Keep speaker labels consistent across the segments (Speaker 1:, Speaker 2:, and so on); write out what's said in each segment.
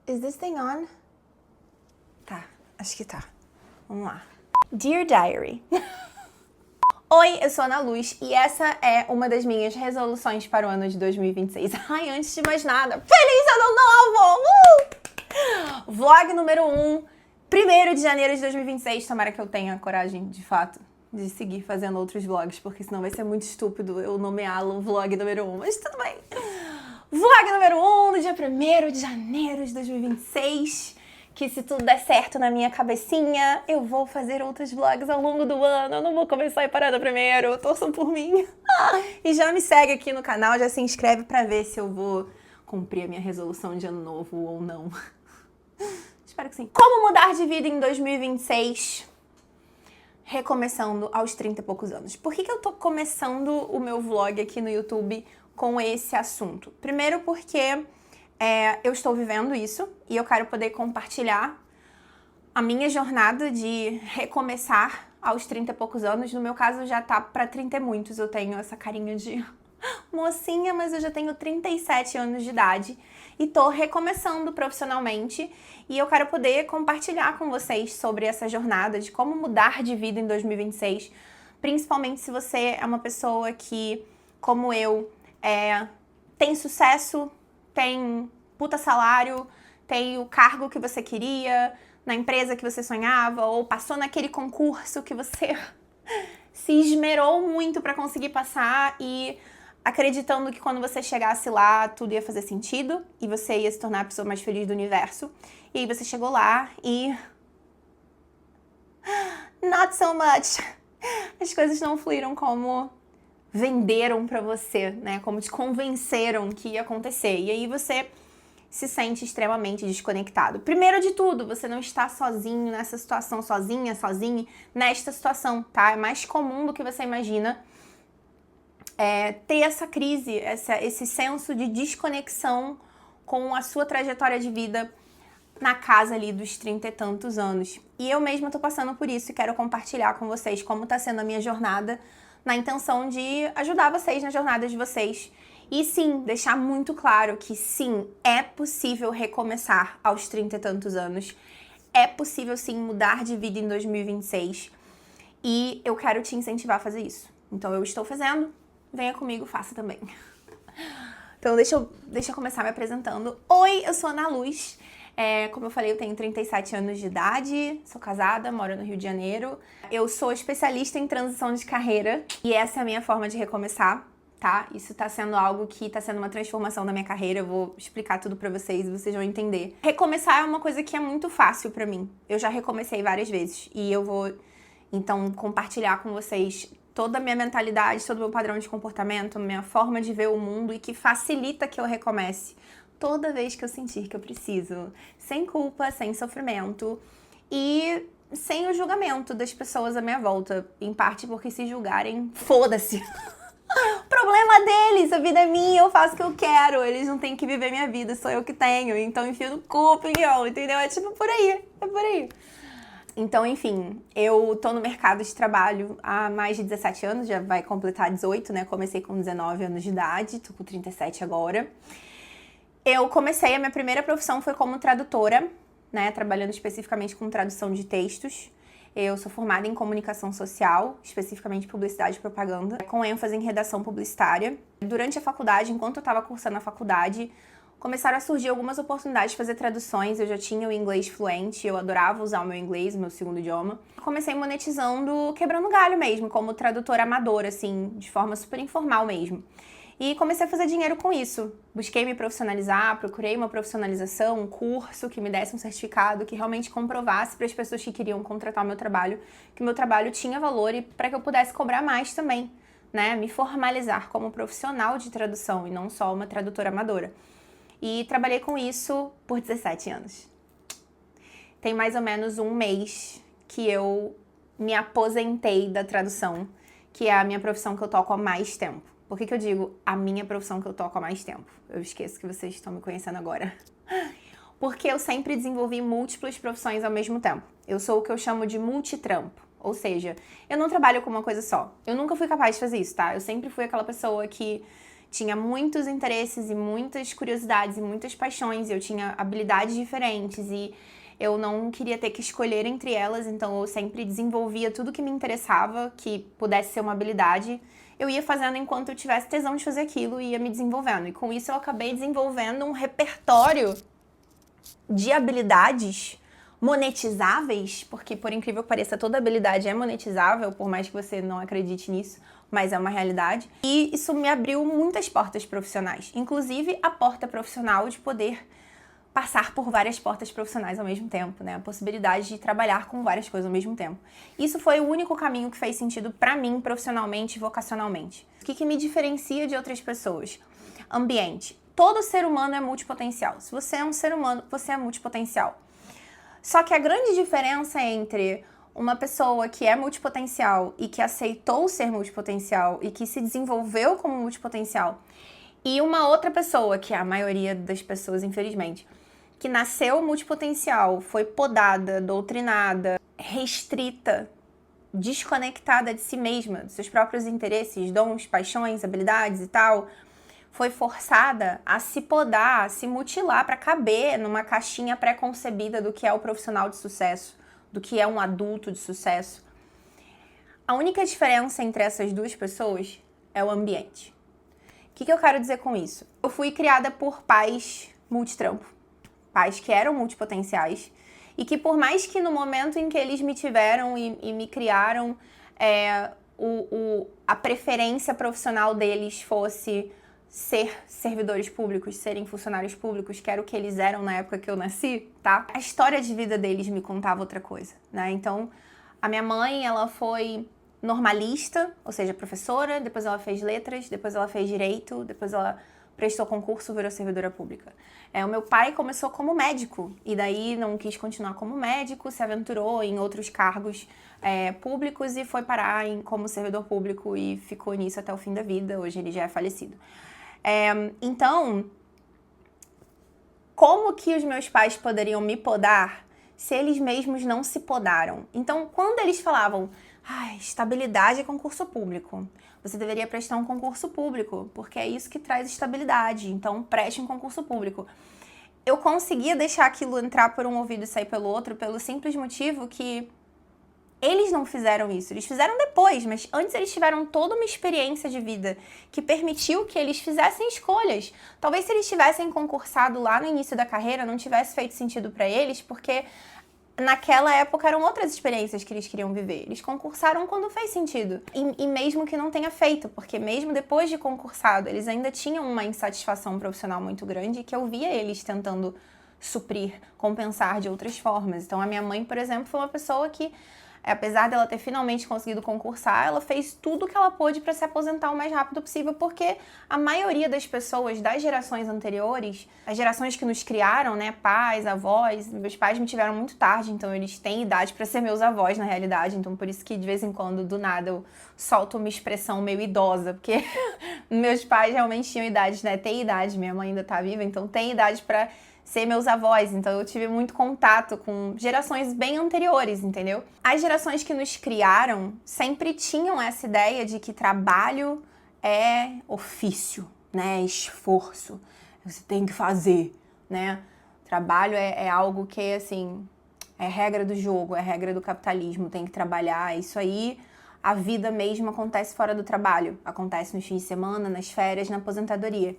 Speaker 1: Is this thing on? Tá, acho que tá. Vamos lá. Dear Diary. Oi, eu sou a Ana Luz e essa é uma das minhas resoluções para o ano de 2026. Ai, antes de mais nada, feliz ano novo! Vlog número 1, 1º de janeiro de 2026. Tomara que eu tenha coragem, de fato, de seguir fazendo outros vlogs, porque senão vai ser muito estúpido eu nomeá-lo vlog número 1, mas tudo bem. Vlog número 1, no dia 1º de janeiro de 2026, que se tudo der certo na minha cabecinha, eu vou fazer outros vlogs ao longo do ano, eu não vou começar a parar no primeiro, torçam por mim. E já me segue aqui no canal, já se inscreve pra ver se eu vou cumprir a minha resolução de ano novo ou não. Espero que sim. Como mudar de vida em 2026? Recomeçando aos 30 e poucos anos. Por que eu tô começando o meu vlog aqui no YouTube com esse assunto? Primeiro porque eu estou vivendo isso e eu quero poder compartilhar a minha jornada de recomeçar aos 30 e poucos anos. No meu caso já tá pra 30 e muitos, eu tenho essa carinha de mocinha, mas eu já tenho 37 anos de idade e tô recomeçando profissionalmente e eu quero poder compartilhar com vocês sobre essa jornada de como mudar de vida em 2026, principalmente se você é uma pessoa que, como eu, tem sucesso, tem puta salário, tem o cargo que você queria, na empresa que você sonhava, ou passou naquele concurso que você se esmerou muito pra conseguir passar e acreditando que quando você chegasse lá, tudo ia fazer sentido e você ia se tornar a pessoa mais feliz do universo. E aí você chegou lá e... not so much. As coisas não fluíram como venderam pra você, né? Como te convenceram que ia acontecer. E aí você se sente extremamente desconectado. Primeiro de tudo, você não está sozinho nessa situação, sozinha, sozinho nesta situação, tá? É mais comum do que você imagina ter essa crise, esse senso de desconexão com a sua trajetória de vida na casa ali dos 30 e tantos anos. E eu mesma tô passando por isso e quero compartilhar com vocês como tá sendo a minha jornada, na intenção de ajudar vocês na jornada de vocês. E sim, deixar muito claro que sim, é possível recomeçar aos 30 e tantos anos. É possível sim mudar de vida em 2026. E eu quero te incentivar a fazer isso. Então eu estou fazendo, venha comigo, faça também. Então deixa eu começar me apresentando. Oi, eu sou a Ana Luz. Como eu falei, eu tenho 37 anos de idade, sou casada, moro no Rio de Janeiro. Eu sou especialista em transição de carreira e essa é a minha forma de recomeçar, tá? Isso tá sendo algo que tá sendo uma transformação da minha carreira, eu vou explicar tudo pra vocês e vocês vão entender. Recomeçar é uma coisa que é muito fácil pra mim. Eu já recomecei várias vezes e eu vou, então, compartilhar com vocês toda a minha mentalidade, todo o meu padrão de comportamento, minha forma de ver o mundo e que facilita que eu recomece toda vez que eu sentir que eu preciso, sem culpa, sem sofrimento e sem o julgamento das pessoas à minha volta, em parte porque se julgarem, foda-se. Problema deles, a vida é minha, eu faço o que eu quero, eles não têm que viver minha vida, sou eu que tenho, então enfio no cu, opinião, entendeu? É tipo por aí, é por aí. Então, enfim, eu tô no mercado de trabalho há mais de 17 anos, já vai completar 18, né? Comecei com 19 anos de idade, tô com 37 agora. A minha primeira profissão foi como tradutora, né? Trabalhando especificamente com tradução de textos. Eu sou formada em comunicação social, especificamente publicidade e propaganda, com ênfase em redação publicitária. Durante a faculdade, enquanto eu estava cursando a faculdade, começaram a surgir algumas oportunidades de fazer traduções. Eu já tinha o inglês fluente, eu adorava usar o meu inglês, meu segundo idioma. Comecei monetizando, quebrando galho mesmo, como tradutora amadora, assim, de forma super informal mesmo. E comecei a fazer dinheiro com isso. Busquei me profissionalizar, procurei uma profissionalização, um curso que me desse um certificado que realmente comprovasse para as pessoas que queriam contratar o meu trabalho, que o meu trabalho tinha valor e para que eu pudesse cobrar mais também, né? Me formalizar como profissional de tradução e não só uma tradutora amadora. E trabalhei com isso por 17 anos. Tem mais ou menos um mês que eu me aposentei da tradução, que é a minha profissão que eu toco há mais tempo. Por que eu digo a minha profissão que eu toco há mais tempo? Eu esqueço que vocês estão me conhecendo agora. Porque eu sempre desenvolvi múltiplas profissões ao mesmo tempo. Eu sou o que eu chamo de multitrampo. Ou seja, eu não trabalho com uma coisa só. Eu nunca fui capaz de fazer isso, tá? Eu sempre fui aquela pessoa que tinha muitos interesses e muitas curiosidades e muitas paixões, eu tinha habilidades diferentes e eu não queria ter que escolher entre elas, então eu sempre desenvolvia tudo que me interessava, que pudesse ser uma habilidade. Eu ia fazendo enquanto eu tivesse tesão de fazer aquilo e ia me desenvolvendo. E com isso eu acabei desenvolvendo um repertório de habilidades monetizáveis, porque por incrível que pareça, toda habilidade é monetizável, por mais que você não acredite nisso, mas é uma realidade. E isso me abriu muitas portas profissionais, inclusive a porta profissional de poder passar por várias portas profissionais ao mesmo tempo, né? A possibilidade de trabalhar com várias coisas ao mesmo tempo. Isso foi o único caminho que fez sentido pra mim profissionalmente e vocacionalmente. O que me diferencia de outras pessoas? Ambiente. Todo ser humano é multipotencial. Se você é um ser humano, você é multipotencial. Só que a grande diferença entre uma pessoa que é multipotencial e que aceitou ser multipotencial e que se desenvolveu como multipotencial e uma outra pessoa, que é a maioria das pessoas, infelizmente, que nasceu multipotencial, foi podada, doutrinada, restrita, desconectada de si mesma, dos seus próprios interesses, dons, paixões, habilidades e tal, foi forçada a se podar, a se mutilar para caber numa caixinha pré-concebida do que é o profissional de sucesso, do que é um adulto de sucesso. A única diferença entre essas duas pessoas é o ambiente. O que eu quero dizer com isso? Eu fui criada por pais multitrampo, pais que eram multipotenciais e que por mais que no momento em que eles me tiveram e me criaram, a preferência profissional deles fosse ser servidores públicos, serem funcionários públicos, que era o que eles eram na época que eu nasci, tá? A história de vida deles me contava outra coisa, né? Então, a minha mãe, ela foi normalista, ou seja, professora, depois ela fez letras, depois ela fez direito, depois ela prestou concurso, virou servidora pública. O meu pai começou como médico, e daí não quis continuar como médico, se aventurou em outros cargos públicos e foi parar como servidor público e ficou nisso até o fim da vida, hoje ele já é falecido. Então, como que os meus pais poderiam me podar se eles mesmos não se podaram? Então, quando eles falavam, estabilidade é concurso público, você deveria prestar um concurso público, porque é isso que traz estabilidade, então preste um concurso público. Eu conseguia deixar aquilo entrar por um ouvido e sair pelo outro, pelo simples motivo que eles não fizeram isso, eles fizeram depois, mas antes eles tiveram toda uma experiência de vida que permitiu que eles fizessem escolhas. Talvez se eles tivessem concursado lá no início da carreira, não tivesse feito sentido para eles, porque naquela época eram outras experiências que eles queriam viver. Eles concursaram quando fez sentido. E mesmo que não tenha feito, porque mesmo depois de concursado, eles ainda tinham uma insatisfação profissional muito grande que eu via eles tentando suprir, compensar de outras formas. Então a minha mãe, por exemplo, foi uma pessoa que, apesar dela ter finalmente conseguido concursar, ela fez tudo o que ela pôde para se aposentar o mais rápido possível, porque a maioria das pessoas das gerações anteriores, as gerações que nos criaram, né, pais, avós, meus pais me tiveram muito tarde, então eles têm idade para ser meus avós na realidade, então por isso que de vez em quando, do nada, eu solto uma expressão meio idosa, porque meus pais realmente tinham idade, né, tem idade, minha mãe ainda tá viva, então tem idade para ser meus avós, então eu tive muito contato com gerações bem anteriores, entendeu? As gerações que nos criaram sempre tinham essa ideia de que trabalho é ofício, né? Esforço, você tem que fazer, né? Trabalho é algo que, assim, é regra do jogo, é regra do capitalismo, tem que trabalhar, isso aí. A vida mesmo acontece fora do trabalho, acontece nos fins de semana, nas férias, na aposentadoria.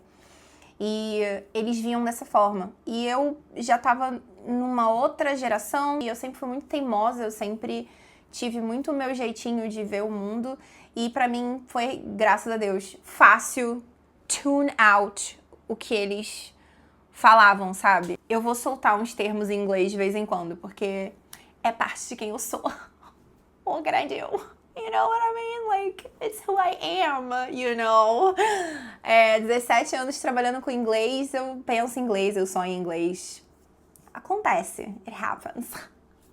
Speaker 1: E eles vinham dessa forma. E eu já estava numa outra geração e eu sempre fui muito teimosa, eu sempre tive muito o meu jeitinho de ver o mundo. E pra mim foi, graças a Deus, fácil tune out o que eles falavam, sabe? Eu vou soltar uns termos em inglês de vez em quando, porque é parte de quem eu sou. O grande eu. You know what I mean? Like, it's who I am, you know? 17 anos trabalhando com inglês, eu penso em inglês, eu sonho em inglês. Acontece. It happens.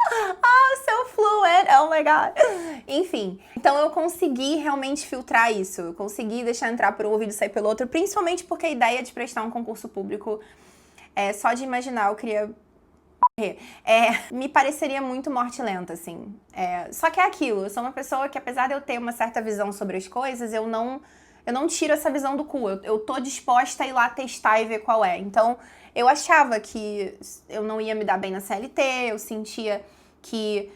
Speaker 1: Oh, so fluent, oh my God. Enfim, então eu consegui realmente filtrar isso. Eu consegui deixar entrar por um ouvido e sair pelo outro, principalmente porque a ideia de prestar um concurso público, só de imaginar, eu queria... me pareceria muito morte lenta, assim. Só que é aquilo, eu sou uma pessoa que, apesar de eu ter uma certa visão sobre as coisas, eu não eu não tiro essa visão do cu. Eu tô disposta a ir lá testar e ver qual é. Então, eu achava que eu não ia me dar bem na CLT, eu sentia que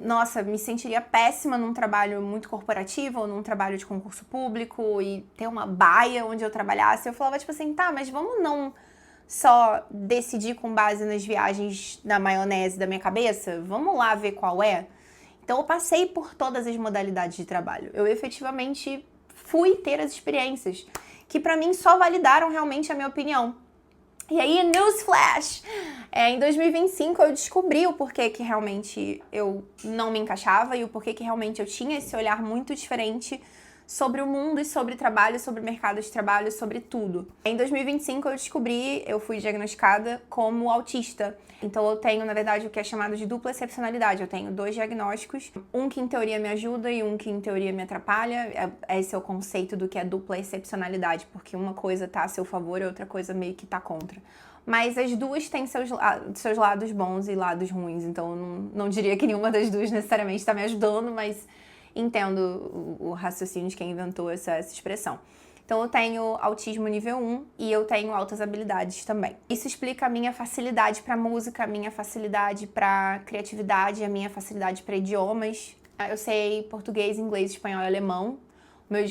Speaker 1: nossa, me sentiria péssima num trabalho muito corporativo ou num trabalho de concurso público e ter uma baia onde eu trabalhasse. Eu falava, tipo assim, tá, mas vamos não só decidir com base nas viagens da maionese da minha cabeça? Vamos lá ver qual é? Então, eu passei por todas as modalidades de trabalho. Eu efetivamente fui ter as experiências que pra mim só validaram realmente a minha opinião. E aí, newsflash! Em 2025 eu descobri o porquê que realmente eu não me encaixava e o porquê que realmente eu tinha esse olhar muito diferente sobre o mundo e sobre trabalho, sobre o mercado de trabalho, sobre tudo. Em 2025 eu fui diagnosticada como autista. Então eu tenho, na verdade, o que é chamado de dupla excepcionalidade. Eu tenho 2 diagnósticos, um que em teoria me ajuda e um que em teoria me atrapalha. Esse é o conceito do que é dupla excepcionalidade, porque uma coisa tá a seu favor e outra coisa meio que tá contra. Mas as duas têm seus lados bons e lados ruins, então eu não diria que nenhuma das duas necessariamente está me ajudando, mas entendo o raciocínio de quem inventou essa expressão. Então, eu tenho autismo nível 1 e eu tenho altas habilidades também. Isso explica a minha facilidade para música, a minha facilidade para criatividade, a minha facilidade para idiomas. Eu sei português, inglês, espanhol e alemão. O meu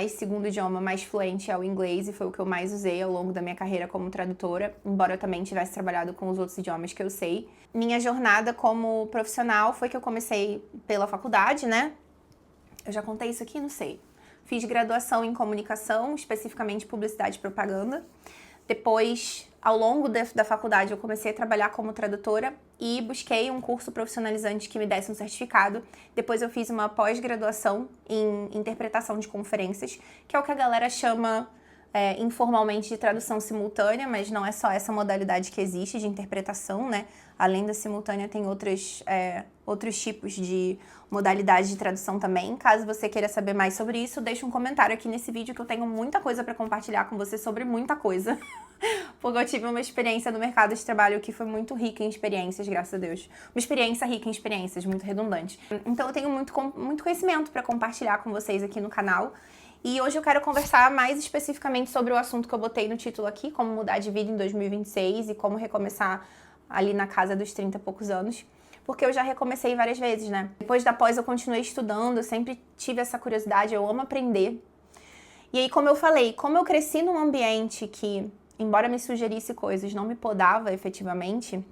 Speaker 1: segundo idioma mais fluente é o inglês e foi o que eu mais usei ao longo da minha carreira como tradutora, embora eu também tivesse trabalhado com os outros idiomas que eu sei. Minha jornada como profissional foi que eu comecei pela faculdade, né? Eu já contei isso aqui? Não sei. Fiz graduação em comunicação, especificamente publicidade e propaganda. Depois, ao longo da faculdade, eu comecei a trabalhar como tradutora e busquei um curso profissionalizante que me desse um certificado. Depois eu fiz uma pós-graduação em interpretação de conferências, que é o que a galera chama informalmente de tradução simultânea, mas não é só essa modalidade que existe de interpretação, né? Além da simultânea, tem outros tipos de modalidade de tradução também. Caso você queira saber mais sobre isso, deixa um comentário aqui nesse vídeo que eu tenho muita coisa para compartilhar com você sobre muita coisa. Porque eu tive uma experiência no mercado de trabalho que foi muito rica em experiências, graças a Deus. Uma experiência rica em experiências, muito redundante. Então eu tenho muito conhecimento para compartilhar com vocês aqui no canal. E hoje eu quero conversar mais especificamente sobre o assunto que eu botei no título aqui, como mudar de vida em 2026 e como recomeçar ali na casa dos 30 e poucos anos. Porque eu já recomecei várias vezes, né? Depois da pós eu continuei estudando, eu sempre tive essa curiosidade, eu amo aprender. E aí, como eu falei, como eu cresci num ambiente que, embora me sugerisse coisas, não me podava efetivamente,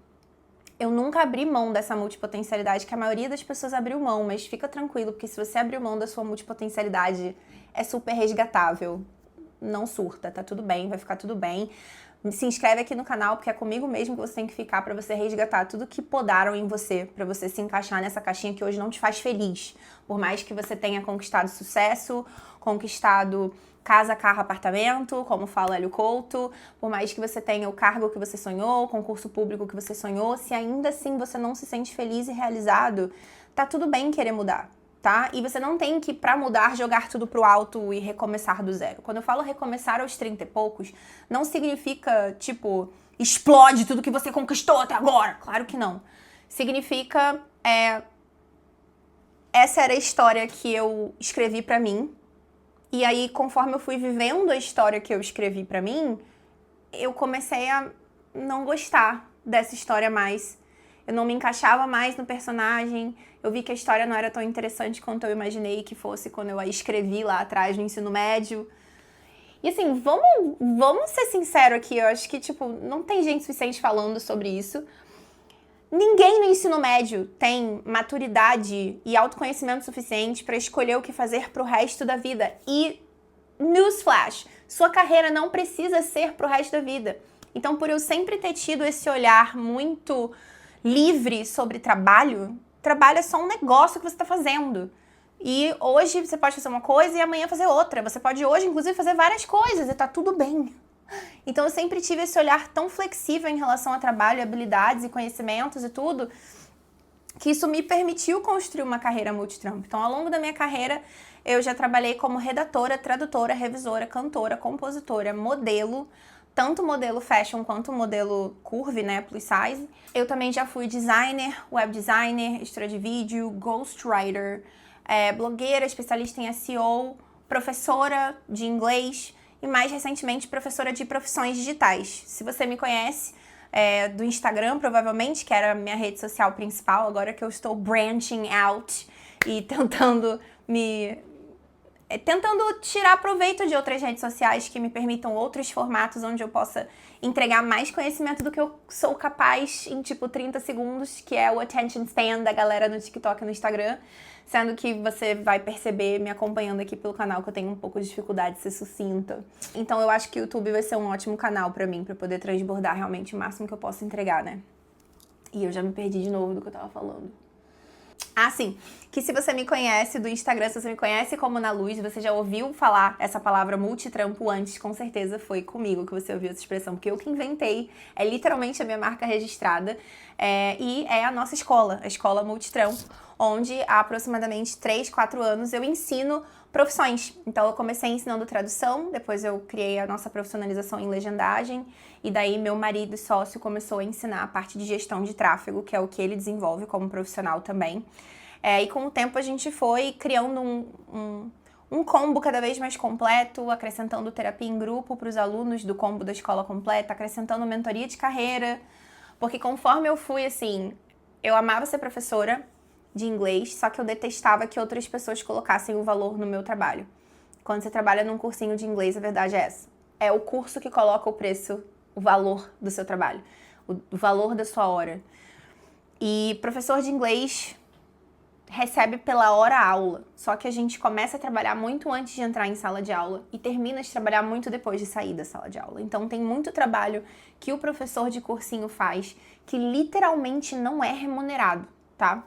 Speaker 1: eu nunca abri mão dessa multipotencialidade que a maioria das pessoas abriu mão, mas fica tranquilo, porque se você abriu mão da sua multipotencialidade, é super resgatável. Não surta, tá tudo bem, vai ficar tudo bem. Se inscreve aqui no canal, porque é comigo mesmo que você tem que ficar pra você resgatar tudo que podaram em você, pra você se encaixar nessa caixinha que hoje não te faz feliz. Por mais que você tenha conquistado sucesso, conquistado casa, carro, apartamento, como fala Hélio Couto, por mais que você tenha o cargo que você sonhou, o concurso público que você sonhou, se ainda assim você não se sente feliz e realizado, tá tudo bem querer mudar. Tá? E você não tem que, pra mudar, jogar tudo pro alto e recomeçar do zero. Quando eu falo recomeçar aos 30 e poucos, não significa, tipo, explode tudo que você conquistou até agora. Claro que não. Significa, essa era a história que eu escrevi pra mim. E aí, conforme eu fui vivendo a história que eu escrevi pra mim, eu comecei a não gostar dessa história mais. Eu não me encaixava mais no personagem, eu vi que a história não era tão interessante quanto eu imaginei que fosse quando eu a escrevi lá atrás no ensino médio. E assim, vamos ser sinceros aqui, eu acho que, tipo, não tem gente suficiente falando sobre isso. Ninguém no ensino médio tem maturidade e autoconhecimento suficiente para escolher o que fazer pro resto da vida. E, newsflash, sua carreira não precisa ser pro resto da vida. Então, por eu sempre ter tido esse olhar muito livre sobre trabalho é só um negócio que você está fazendo. E hoje você pode fazer uma coisa e amanhã fazer outra. Você pode hoje, inclusive, fazer várias coisas e tá tudo bem. Então eu sempre tive esse olhar tão flexível em relação a trabalho, habilidades e conhecimentos e tudo, que isso me permitiu construir uma carreira multitrampo. Então, ao longo da minha carreira, eu já trabalhei como redatora, tradutora, revisora, cantora, compositora, modelo, tanto modelo fashion quanto modelo curvy, né, plus size. Eu também já fui designer, web designer, editora de vídeo, ghostwriter, blogueira, especialista em SEO, professora de inglês e mais recentemente professora de profissões digitais. Se você me conhece do Instagram, provavelmente, que era a minha rede social principal, agora que eu estou branching out e tentando tirar proveito de outras redes sociais que me permitam outros formatos onde eu possa entregar mais conhecimento do que eu sou capaz em, 30 segundos, que é o attention span da galera no TikTok e no Instagram, sendo que você vai perceber, me acompanhando aqui pelo canal, que eu tenho um pouco de dificuldade de ser sucinta. Então eu acho que o YouTube vai ser um ótimo canal pra mim, pra poder transbordar realmente o máximo que eu posso entregar, né? E eu já me perdi de novo do que eu tava falando. Ah, sim, que se você me conhece do Instagram, se você me conhece como Na Luz, você já ouviu falar essa palavra multitrampo antes, com certeza foi comigo que você ouviu essa expressão, porque eu que inventei, é literalmente a minha marca registrada, e é a nossa escola, a Escola Multitrampo, onde há aproximadamente 3, 4 anos eu ensino profissões. Então eu comecei ensinando tradução, depois eu criei a nossa profissionalização em legendagem, e daí meu marido e sócio começou a ensinar a parte de gestão de tráfego, que é o que ele desenvolve como profissional também. E com o tempo a gente foi criando um combo cada vez mais completo, acrescentando terapia em grupo para os alunos do combo da escola completa, acrescentando mentoria de carreira, porque conforme eu fui, assim, eu amava ser professora de inglês, só que eu detestava que outras pessoas colocassem o valor no meu trabalho. Quando você trabalha num cursinho de inglês, a verdade é essa. É o curso que coloca o preço, o valor do seu trabalho, o valor da sua hora. E professor de inglês recebe pela hora aula, só que a gente começa a trabalhar muito antes de entrar em sala de aula e termina de trabalhar muito depois de sair da sala de aula. Então tem muito trabalho que o professor de cursinho faz que literalmente não é remunerado, tá?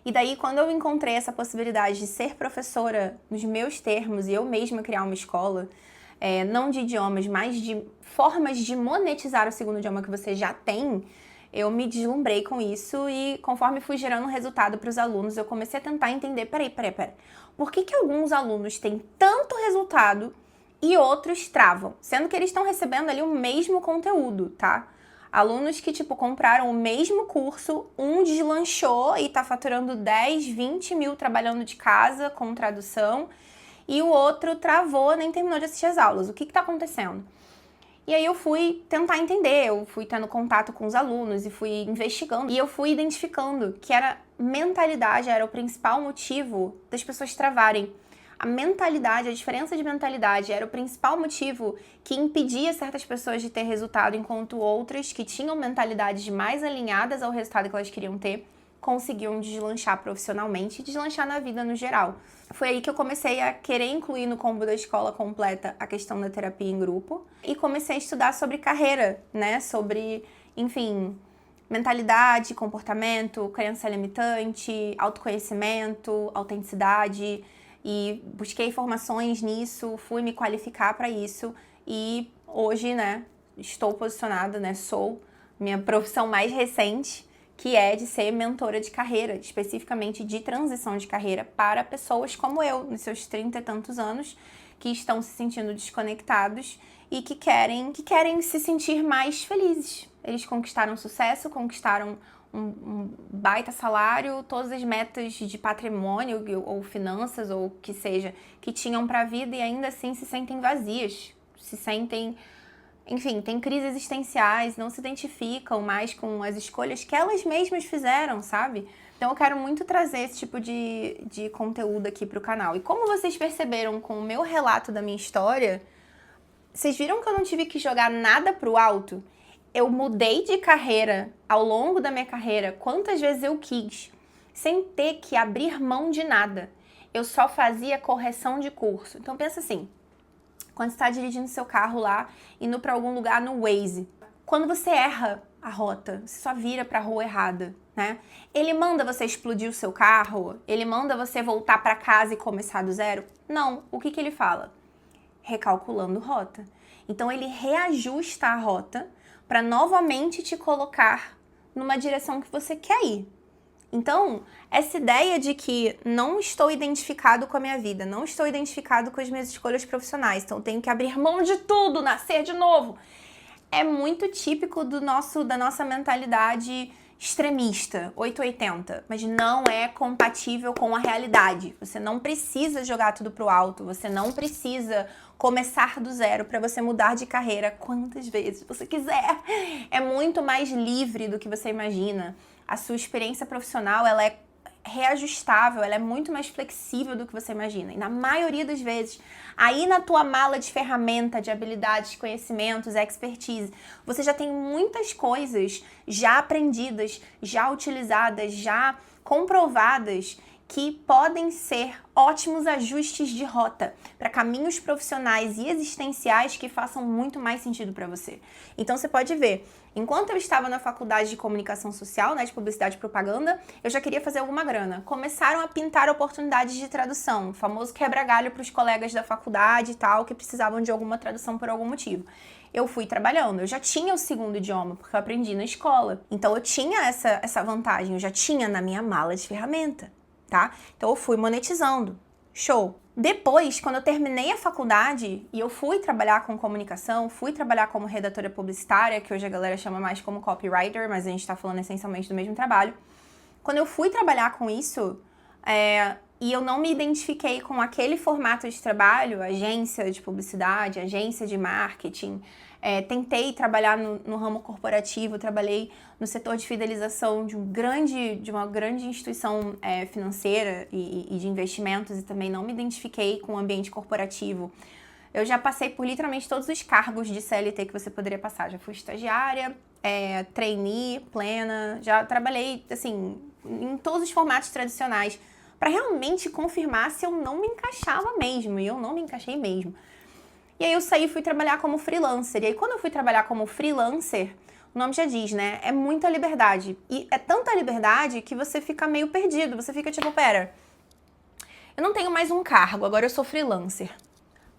Speaker 1: E daí, quando eu encontrei essa possibilidade de ser professora nos meus termos e eu mesma criar uma escola, não de idiomas, mas de formas de monetizar o segundo idioma que você já tem, eu me deslumbrei com isso e conforme fui gerando resultado para os alunos, eu comecei a tentar entender, peraí. Por que alguns alunos têm tanto resultado e outros travam? Sendo que eles estão recebendo ali o mesmo conteúdo, tá? Alunos que, compraram o mesmo curso, um deslanchou e tá faturando 10, 20 mil trabalhando de casa com tradução, e o outro travou, nem terminou de assistir as aulas. O que tá acontecendo? E aí eu fui tentar entender, eu fui tendo contato com os alunos e fui investigando, e eu fui identificando que mentalidade era o principal motivo das pessoas travarem. A mentalidade, a diferença de mentalidade era o principal motivo que impedia certas pessoas de ter resultado, enquanto outras que tinham mentalidades mais alinhadas ao resultado que elas queriam ter, conseguiam deslanchar profissionalmente e deslanchar na vida no geral. Foi aí que eu comecei a querer incluir no combo da escola completa a questão da terapia em grupo e comecei a estudar sobre carreira, né? Sobre, enfim, mentalidade, comportamento, crença limitante, autoconhecimento, autenticidade. E busquei informações nisso, fui me qualificar para isso e hoje, né, estou posicionada, né, sou minha profissão mais recente, que é de ser mentora de carreira, especificamente de transição de carreira para pessoas como eu, nos seus 30 e tantos anos, que estão se sentindo desconectados e que querem se sentir mais felizes. Eles conquistaram sucesso, conquistaram um baita salário, todas as metas de patrimônio ou finanças ou o que seja que tinham para a vida e ainda assim se sentem vazias, se sentem, enfim, têm crises existenciais, não se identificam mais com as escolhas que elas mesmas fizeram, sabe? Então eu quero muito trazer esse tipo de conteúdo aqui pro canal. E como vocês perceberam com o meu relato da minha história, vocês viram que eu não tive que jogar nada pro alto? Eu mudei de carreira ao longo da minha carreira quantas vezes eu quis, sem ter que abrir mão de nada. Eu só fazia correção de curso. Então pensa assim, quando você está dirigindo seu carro lá, indo para algum lugar no Waze, quando você erra a rota, você só vira para a rua errada, né? Ele manda você explodir o seu carro? Ele manda você voltar para casa e começar do zero? Não. O que ele fala? Recalculando rota. Então ele reajusta a rota para novamente te colocar numa direção que você quer ir. Então, essa ideia de que não estou identificado com a minha vida, não estou identificado com as minhas escolhas profissionais, então tenho que abrir mão de tudo, nascer de novo, é muito típico da nossa mentalidade extremista, 880, mas não é compatível com a realidade. Você não precisa jogar tudo pro alto, você não precisa começar do zero para você mudar de carreira quantas vezes você quiser. É muito mais livre do que você imagina. A sua experiência profissional, ela é reajustável, ela é muito mais flexível do que você imagina. E na maioria das vezes, aí na tua mala de ferramenta, de habilidades, conhecimentos, expertise, você já tem muitas coisas já aprendidas, já utilizadas, já comprovadas, que podem ser ótimos ajustes de rota para caminhos profissionais e existenciais que façam muito mais sentido para você. Então você pode ver, enquanto eu estava na faculdade de comunicação social, né, de publicidade e propaganda, eu já queria fazer alguma grana. Começaram a pintar oportunidades de tradução, o famoso quebra-galho para os colegas da faculdade e tal, que precisavam de alguma tradução por algum motivo. Eu fui trabalhando, eu já tinha o segundo idioma, porque eu aprendi na escola. Então eu tinha essa vantagem, eu já tinha na minha mala de ferramenta. Tá? Então eu fui monetizando. Show! Depois, quando eu terminei a faculdade e eu fui trabalhar com comunicação, fui trabalhar como redatora publicitária, que hoje a galera chama mais como copywriter, mas a gente tá falando essencialmente do mesmo trabalho. Quando eu fui trabalhar com isso, e eu não me identifiquei com aquele formato de trabalho, agência de publicidade, agência de marketing, tentei trabalhar no ramo corporativo, trabalhei no setor de fidelização de uma grande instituição financeira e de investimentos e também não me identifiquei com o ambiente corporativo. Eu já passei por literalmente todos os cargos de CLT que você poderia passar. Já fui estagiária, trainee, plena, já trabalhei, assim, em todos os formatos tradicionais para realmente confirmar se eu não me encaixava mesmo, e eu não me encaixei mesmo. E aí eu saí e fui trabalhar como freelancer. E aí quando eu fui trabalhar como freelancer, o nome já diz, né? É muita liberdade. E é tanta liberdade que você fica meio perdido. Você fica tipo, pera, eu não tenho mais um cargo, agora eu sou freelancer.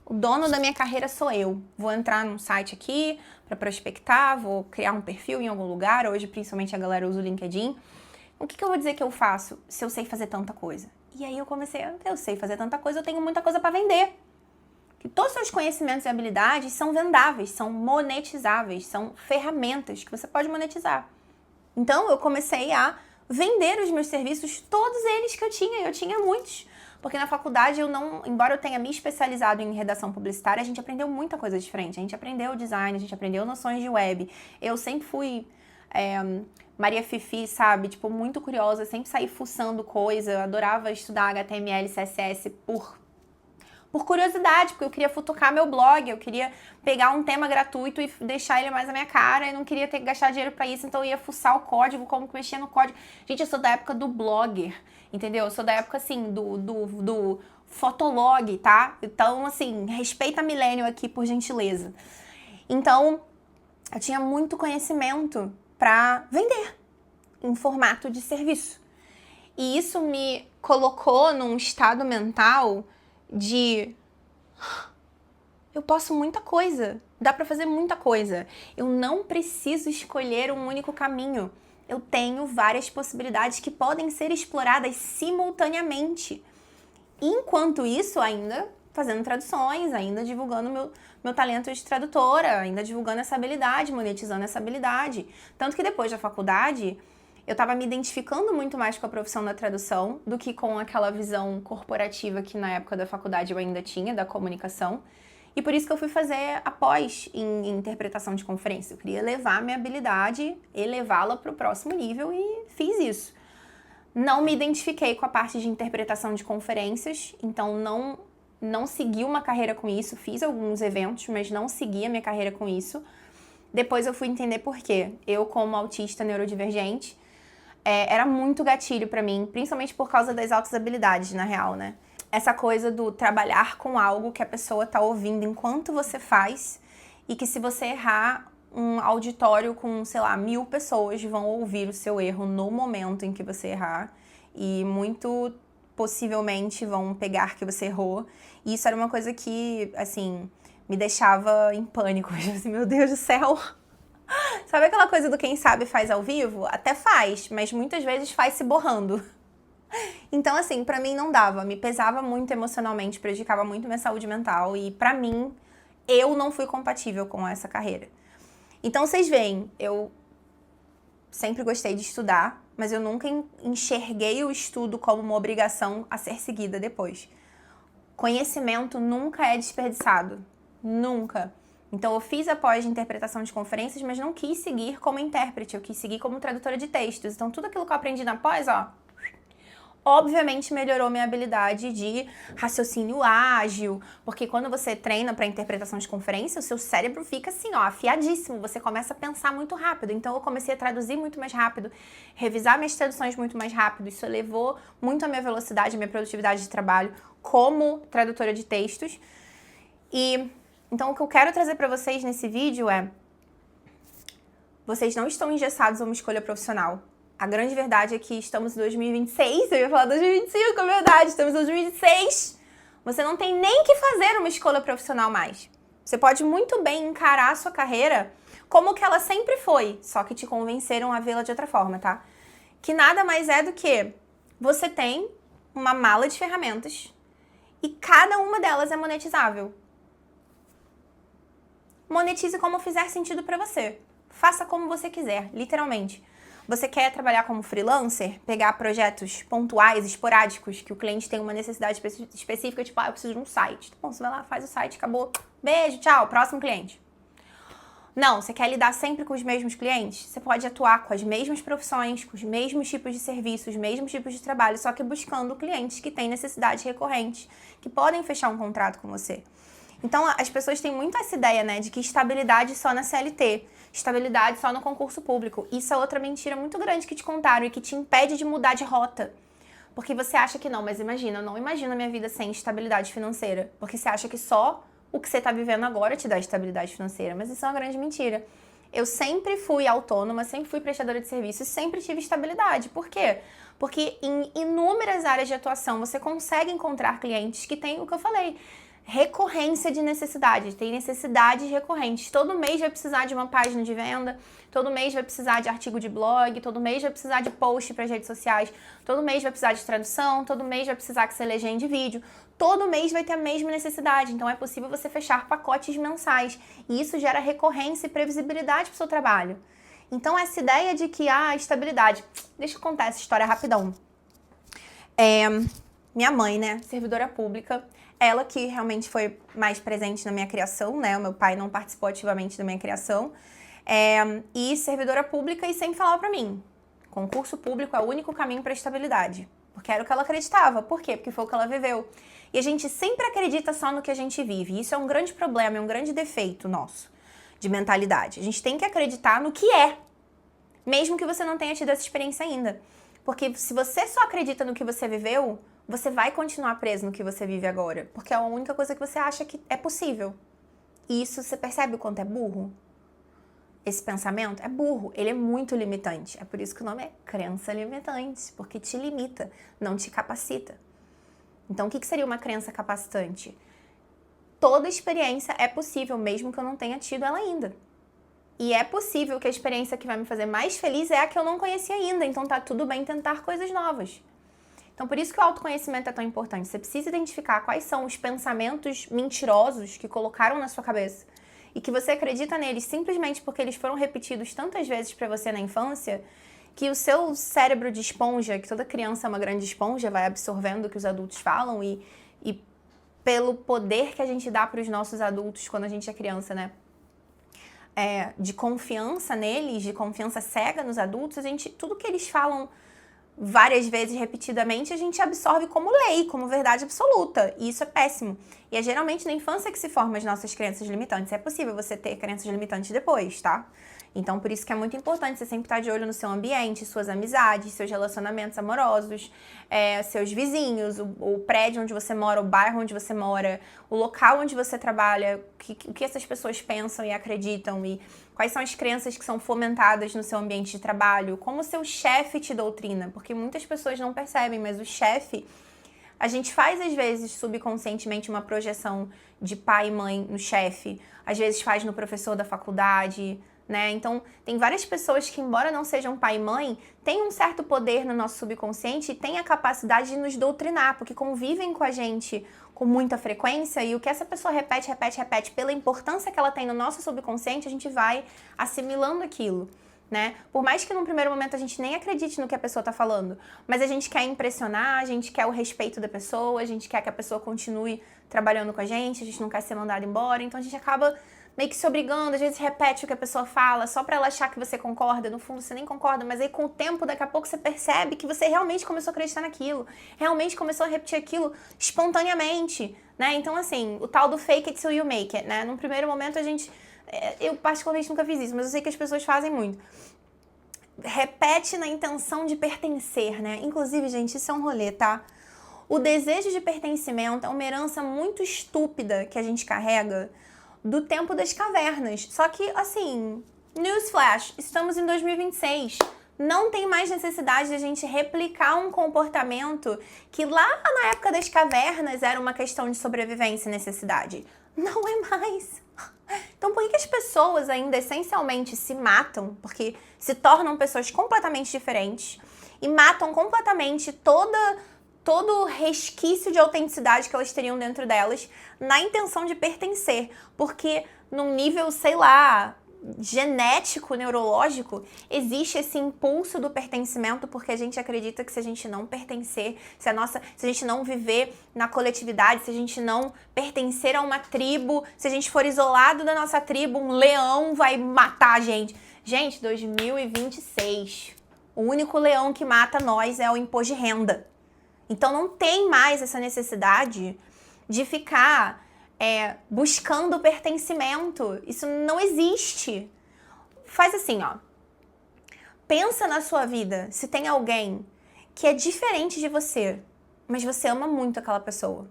Speaker 1: O dono da minha carreira sou eu. Vou entrar num site aqui para prospectar, vou criar um perfil em algum lugar. Hoje, principalmente, a galera usa o LinkedIn. O que eu vou dizer que eu faço se eu sei fazer tanta coisa? E aí eu comecei, eu sei fazer tanta coisa, eu tenho muita coisa para vender. Que todos os seus conhecimentos e habilidades são vendáveis, são monetizáveis, são ferramentas que você pode monetizar. Então, eu comecei a vender os meus serviços, todos eles que eu tinha muitos. Porque na faculdade, embora eu tenha me especializado em redação publicitária, a gente aprendeu muita coisa diferente. A gente aprendeu design, a gente aprendeu noções de web. Eu sempre fui Maria Fifi, sabe? Tipo, muito curiosa, sempre saí fuçando coisa. Eu adorava estudar HTML, CSS por curiosidade, porque eu queria futucar meu blog, eu queria pegar um tema gratuito e deixar ele mais a minha cara, e não queria ter que gastar dinheiro pra isso, então eu ia fuçar o código, como que mexia no código. Gente, eu sou da época do blogger, entendeu? Eu sou da época, assim, do fotolog, tá? Então, assim, respeita a millennial aqui, por gentileza. Então, eu tinha muito conhecimento pra vender em formato de serviço. E isso me colocou num estado mental de eu posso muita coisa, dá pra fazer muita coisa. Eu não preciso escolher um único caminho. Eu tenho várias possibilidades que podem ser exploradas simultaneamente. Enquanto isso, ainda fazendo traduções, ainda divulgando meu talento de tradutora, ainda divulgando essa habilidade, monetizando essa habilidade. Tanto que depois da faculdade, eu estava me identificando muito mais com a profissão da tradução do que com aquela visão corporativa que na época da faculdade eu ainda tinha, da comunicação. E por isso que eu fui fazer a pós em interpretação de conferência. Eu queria levar minha habilidade, elevá-la para o próximo nível e fiz isso. Não me identifiquei com a parte de interpretação de conferências, então não segui uma carreira com isso. Fiz alguns eventos, mas não segui a minha carreira com isso. Depois eu fui entender por quê. Eu, como autista neurodivergente, era muito gatilho pra mim, principalmente por causa das altas habilidades, na real, né? Essa coisa do trabalhar com algo que a pessoa tá ouvindo enquanto você faz e que se você errar, um auditório com, sei lá, 1000 pessoas vão ouvir o seu erro no momento em que você errar e muito possivelmente vão pegar que você errou. E isso era uma coisa que, assim, me deixava em pânico. Assim, meu Deus do céu! Sabe aquela coisa do quem sabe faz ao vivo? Até faz, mas muitas vezes faz se borrando. Então, assim, pra mim não dava. Me pesava muito emocionalmente, prejudicava muito minha saúde mental. E pra mim, eu não fui compatível com essa carreira. Então, vocês veem, eu sempre gostei de estudar, mas eu nunca enxerguei o estudo como uma obrigação a ser seguida depois. Conhecimento nunca é desperdiçado. Nunca. Então, eu fiz a pós de interpretação de conferências, mas não quis seguir como intérprete, eu quis seguir como tradutora de textos. Então, tudo aquilo que eu aprendi na pós, obviamente melhorou minha habilidade de raciocínio ágil, porque quando você treina para interpretação de conferência, o seu cérebro fica assim, afiadíssimo, você começa a pensar muito rápido. Então eu comecei a traduzir muito mais rápido, revisar minhas traduções muito mais rápido, isso elevou muito a minha velocidade, a minha produtividade de trabalho como tradutora de textos. E então o que eu quero trazer para vocês nesse vídeo é: vocês não estão engessados a uma escolha profissional. A grande verdade é que estamos em 2026, eu ia falar 2025, é verdade, estamos em 2026. Você não tem nem que fazer uma escolha profissional mais. Você pode muito bem encarar a sua carreira como que ela sempre foi, só que te convenceram a vê-la de outra forma, tá? Que nada mais é do que você tem uma mala de ferramentas e cada uma delas é monetizável. Monetize como fizer sentido pra você. Faça como você quiser, literalmente. Você quer trabalhar como freelancer, pegar projetos pontuais, esporádicos, que o cliente tem uma necessidade específica, tipo, eu preciso de um site. Tá bom, você vai lá, faz o site, acabou. Beijo, tchau, próximo cliente. Não, você quer lidar sempre com os mesmos clientes? Você pode atuar com as mesmas profissões, com os mesmos tipos de serviços, os mesmos tipos de trabalho, só que buscando clientes que têm necessidades recorrentes, que podem fechar um contrato com você. Então, as pessoas têm muito essa ideia, né, de que estabilidade só na CLT, estabilidade só no concurso público. Isso é outra mentira muito grande que te contaram e que te impede de mudar de rota. Porque você acha que não, mas imagina, eu não imagino a minha vida sem estabilidade financeira. Porque você acha que só o que você está vivendo agora te dá estabilidade financeira. Mas isso é uma grande mentira. Eu sempre fui autônoma, sempre fui prestadora de serviços, sempre tive estabilidade. Por quê? Porque em inúmeras áreas de atuação você consegue encontrar clientes que têm o que eu falei, recorrência de necessidades, tem necessidades recorrentes. Todo mês vai precisar de uma página de venda, todo mês vai precisar de artigo de blog, todo mês vai precisar de post para as redes sociais, todo mês vai precisar de tradução, todo mês vai precisar que você legende vídeo, todo mês vai ter a mesma necessidade. Então é possível você fechar pacotes mensais e isso gera recorrência e previsibilidade para o seu trabalho. Então essa ideia de que estabilidade, deixa eu contar essa história rapidão. Minha mãe, né, servidora pública, ela que realmente foi mais presente na minha criação, né? O meu pai não participou ativamente da minha criação. E servidora pública e sempre falava pra mim, concurso público é o único caminho pra estabilidade. Porque era o que ela acreditava. Por quê? Porque foi o que ela viveu. E a gente sempre acredita só no que a gente vive. Isso é um grande problema, é um grande defeito nosso de mentalidade. A gente tem que acreditar no que é, mesmo que você não tenha tido essa experiência ainda. Porque se você só acredita no que você viveu, você vai continuar preso no que você vive agora, porque é a única coisa que você acha que é possível. E isso, você percebe o quanto é burro? Esse pensamento é burro, ele é muito limitante. É por isso que o nome é crença limitante, porque te limita, não te capacita. Então, o que seria uma crença capacitante? Toda experiência é possível, mesmo que eu não tenha tido ela ainda. E é possível que a experiência que vai me fazer mais feliz é a que eu não conheci ainda, então tá tudo bem tentar coisas novas. Então, por isso que o autoconhecimento é tão importante. Você precisa identificar quais são os pensamentos mentirosos que colocaram na sua cabeça e que você acredita neles simplesmente porque eles foram repetidos tantas vezes para você na infância que o seu cérebro de esponja, que toda criança é uma grande esponja, vai absorvendo o que os adultos falam e pelo poder que a gente dá para os nossos adultos quando a gente é criança, né? De confiança neles, de confiança cega nos adultos, tudo que eles falam várias vezes repetidamente, a gente absorve como lei, como verdade absoluta. E isso é péssimo. E é geralmente na infância que se formam as nossas crenças limitantes. É possível você ter crenças limitantes depois, tá? Então, por isso que é muito importante você sempre estar de olho no seu ambiente, suas amizades, seus relacionamentos amorosos, seus vizinhos, o prédio onde você mora, o bairro onde você mora, o local onde você trabalha, o que essas pessoas pensam e acreditam e quais são as crenças que são fomentadas no seu ambiente de trabalho, como o seu chefe te doutrina, porque muitas pessoas não percebem, mas o chefe, a gente faz às vezes subconscientemente uma projeção de pai e mãe no chefe, às vezes faz no professor da faculdade, né? Então, tem várias pessoas que, embora não sejam pai e mãe, têm um certo poder no nosso subconsciente e têm a capacidade de nos doutrinar, porque convivem com a gente com muita frequência, e o que essa pessoa repete pela importância que ela tem no nosso subconsciente, a gente vai assimilando aquilo, né? Por mais que num primeiro momento a gente nem acredite no que a pessoa tá falando, mas a gente quer impressionar, a gente quer o respeito da pessoa, a gente quer que a pessoa continue trabalhando com a gente não quer ser mandado embora, então a gente acaba meio que se obrigando, às vezes repete o que a pessoa fala, só pra ela achar que você concorda, no fundo você nem concorda, mas aí com o tempo, daqui a pouco você percebe que você realmente começou a acreditar naquilo, realmente começou a repetir aquilo espontaneamente, né? Então assim, o tal do fake it till you make it, né? Num primeiro momento a gente, eu particularmente nunca fiz isso, mas eu sei que as pessoas fazem muito. Repete na intenção de pertencer, né? Inclusive, gente, isso é um rolê, tá? O desejo de pertencimento é uma herança muito estúpida que a gente carrega do tempo das cavernas. Só que, assim, newsflash, estamos em 2026. Não tem mais necessidade de a gente replicar um comportamento que lá na época das cavernas era uma questão de sobrevivência e necessidade. Não é mais. Então, por que as pessoas ainda essencialmente se matam? Porque se tornam pessoas completamente diferentes e matam completamente todo resquício de autenticidade que elas teriam dentro delas na intenção de pertencer. Porque num nível, sei lá, genético, neurológico, existe esse impulso do pertencimento, porque a gente acredita que se a gente não pertencer, se a gente não viver na coletividade, se a gente não pertencer a uma tribo, se a gente for isolado da nossa tribo, um leão vai matar a gente. Gente, 2026. O único leão que mata nós é o imposto de renda. Então não tem mais essa necessidade de ficar buscando pertencimento. Isso não existe. Faz assim, ó. Pensa na sua vida se tem alguém que é diferente de você, mas você ama muito aquela pessoa.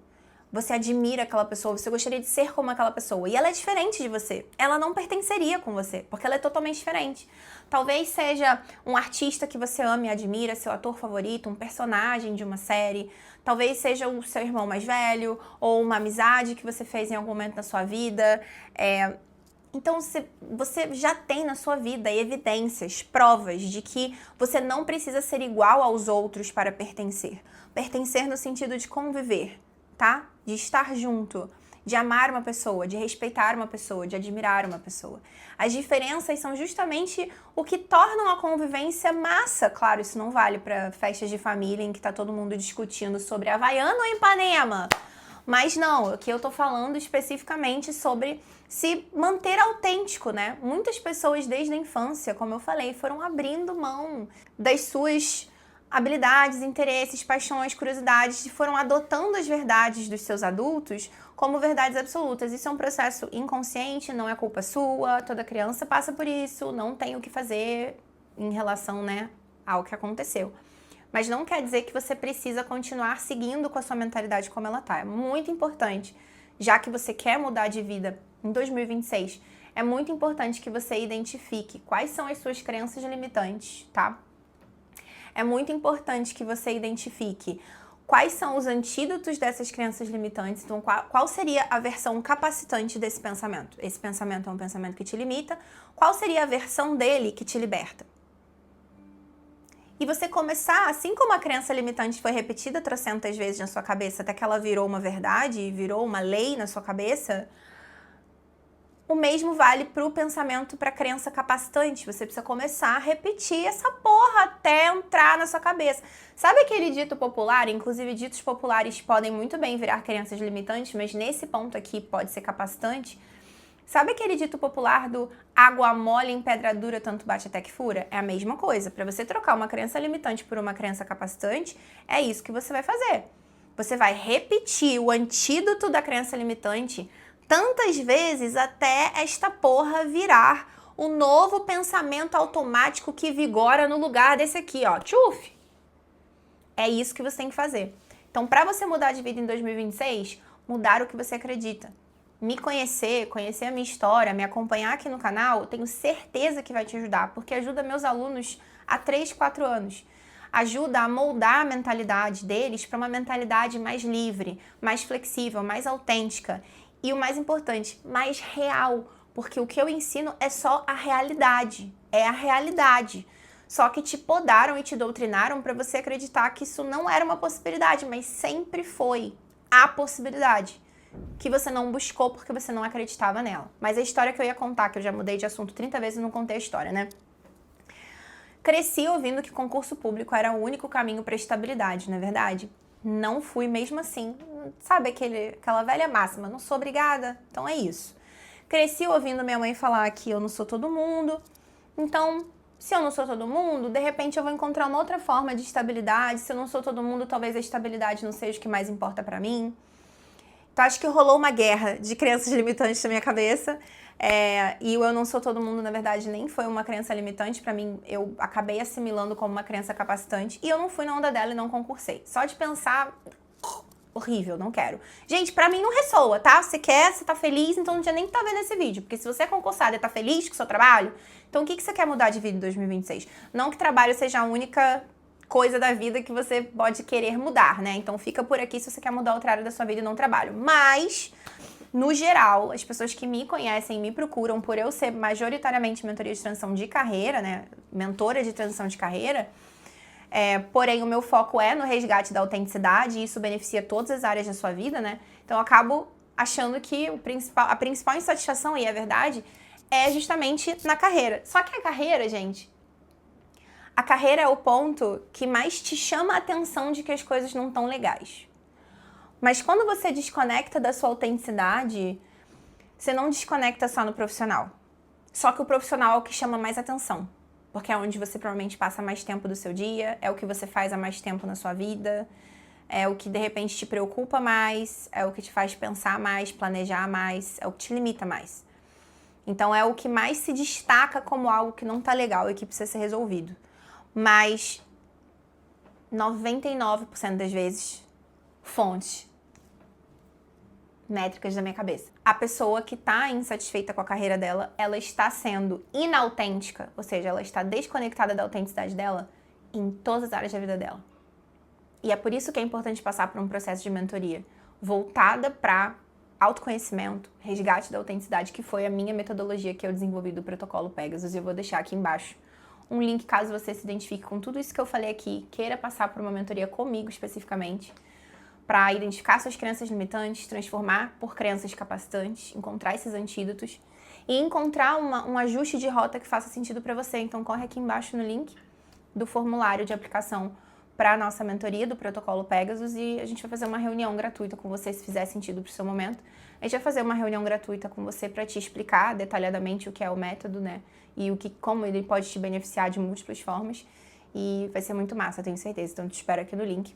Speaker 1: Você admira aquela pessoa, você gostaria de ser como aquela pessoa. E ela é diferente de você. Ela não pertenceria com você, porque ela é totalmente diferente. Talvez seja um artista que você ama e admira, seu ator favorito, um personagem de uma série. Talvez seja o seu irmão mais velho, ou uma amizade que você fez em algum momento da sua vida. Então, você já tem na sua vida evidências, provas de que você não precisa ser igual aos outros para pertencer. Pertencer no sentido de conviver, tá? De estar junto, de amar uma pessoa, de respeitar uma pessoa, de admirar uma pessoa. As diferenças são justamente o que tornam a convivência massa. Claro, isso não vale para festas de família em que tá todo mundo discutindo sobre Havaiana ou Ipanema. Mas não, aqui eu tô falando especificamente sobre se manter autêntico, né? Muitas pessoas desde a infância, como eu falei, foram abrindo mão das suas habilidades, interesses, paixões, curiosidades, e foram adotando as verdades dos seus adultos como verdades absolutas. Isso é um processo inconsciente, não é culpa sua, toda criança passa por isso, não tem o que fazer em relação, né, ao que aconteceu. Mas não quer dizer que você precisa continuar seguindo com a sua mentalidade como ela tá. É muito importante, já que você quer mudar de vida em 2026, é muito importante que você identifique quais são as suas crenças limitantes, tá? É muito importante que você identifique quais são os antídotos dessas crenças limitantes. Então, qual seria a versão capacitante desse pensamento? Esse pensamento é um pensamento que te limita. Qual seria a versão dele que te liberta? E você começar, assim como a crença limitante foi repetida trocentas vezes na sua cabeça até que ela virou uma verdade, virou uma lei na sua cabeça, o mesmo vale para o pensamento, para a crença capacitante. Você precisa começar a repetir essa porra até entrar na sua cabeça. Sabe aquele dito popular? Inclusive, ditos populares podem muito bem virar crenças limitantes, mas nesse ponto aqui pode ser capacitante. Sabe aquele dito popular do água mole em pedra dura, tanto bate até que fura? É a mesma coisa. Para você trocar uma crença limitante por uma crença capacitante, é isso que você vai fazer. Você vai repetir o antídoto da crença limitante tantas vezes até esta porra virar o novo pensamento automático que vigora no lugar desse aqui, ó. Tchuf! É isso que você tem que fazer. Então, para você mudar de vida em 2026, mudar o que você acredita. Me conhecer a minha história, me acompanhar aqui no canal, tenho certeza que vai te ajudar, porque ajuda meus alunos há 3, 4 anos. Ajuda a moldar a mentalidade deles para uma mentalidade mais livre, mais flexível, mais autêntica. E o mais importante, mais real, porque o que eu ensino é só a realidade, é a realidade. Só que te podaram e te doutrinaram para você acreditar que isso não era uma possibilidade, mas sempre foi. há possibilidade que você não buscou porque você não acreditava nela. Mas a história que eu ia contar, que eu já mudei de assunto 30 vezes e não contei a história, né? Cresci ouvindo que concurso público era o único caminho para estabilidade, não é verdade? Não fui mesmo assim. Sabe aquela velha máxima, não sou obrigada, então é isso. Cresci ouvindo minha mãe falar que eu não sou todo mundo, então, se eu não sou todo mundo, de repente eu vou encontrar uma outra forma de estabilidade. Se eu não sou todo mundo, talvez a estabilidade não seja o que mais importa pra mim. Então, acho que rolou uma guerra de crenças limitantes na minha cabeça. E o eu não sou todo mundo, na verdade, nem foi uma crença limitante. Pra mim, eu acabei assimilando como uma crença capacitante. E eu não fui na onda dela e não concursei. Só de pensar, horrível, não quero. Gente, pra mim não ressoa, tá? Você quer, você tá feliz, então não tinha nem que tá vendo esse vídeo. Porque se você é concursada e tá feliz com o seu trabalho, então o que você quer mudar de vida em 2026? Não que trabalho seja a única coisa da vida que você pode querer mudar, né? Então fica por aqui se você quer mudar outra área da sua vida e não trabalho. Mas, no geral, as pessoas que me conhecem, me procuram por eu ser majoritariamente mentoria de transição de carreira, né? Mentora de transição de carreira. Porém, o meu foco é no resgate da autenticidade e isso beneficia todas as áreas da sua vida, né? Então, eu acabo achando que a principal insatisfação, e é verdade, é justamente na carreira. Só que a carreira, gente, a carreira é o ponto que mais te chama a atenção de que as coisas não estão legais. Mas quando você desconecta da sua autenticidade, você não desconecta só no profissional. Só que o profissional é o que chama mais atenção. Porque é onde você provavelmente passa mais tempo do seu dia, é o que você faz há mais tempo na sua vida, é o que de repente te preocupa mais, é o que te faz pensar mais, planejar mais, é o que te limita mais. Então é o que mais se destaca como algo que não tá legal e que precisa ser resolvido. Mas 99% das vezes, fontes, métricas da minha cabeça. A pessoa que tá insatisfeita com a carreira dela, ela está sendo inautêntica, ou seja, ela está desconectada da autenticidade dela em todas as áreas da vida dela. E é por isso que é importante passar por um processo de mentoria voltada para autoconhecimento, resgate da autenticidade, que foi a minha metodologia que eu desenvolvi do protocolo Pegasus. E eu vou deixar aqui embaixo um link caso você se identifique com tudo isso que eu falei aqui, queira passar por uma mentoria comigo especificamente, para identificar suas crenças limitantes, transformar por crenças capacitantes, encontrar esses antídotos e encontrar um ajuste de rota que faça sentido para você. Então corre aqui embaixo no link do formulário de aplicação para a nossa mentoria do protocolo Pegasus e a gente vai fazer uma reunião gratuita com você se fizer sentido para o seu momento. A gente vai fazer uma reunião gratuita com você para te explicar detalhadamente o que é o método, né? E como ele pode te beneficiar de múltiplas formas. E vai ser muito massa, tenho certeza. Então te espero aqui no link.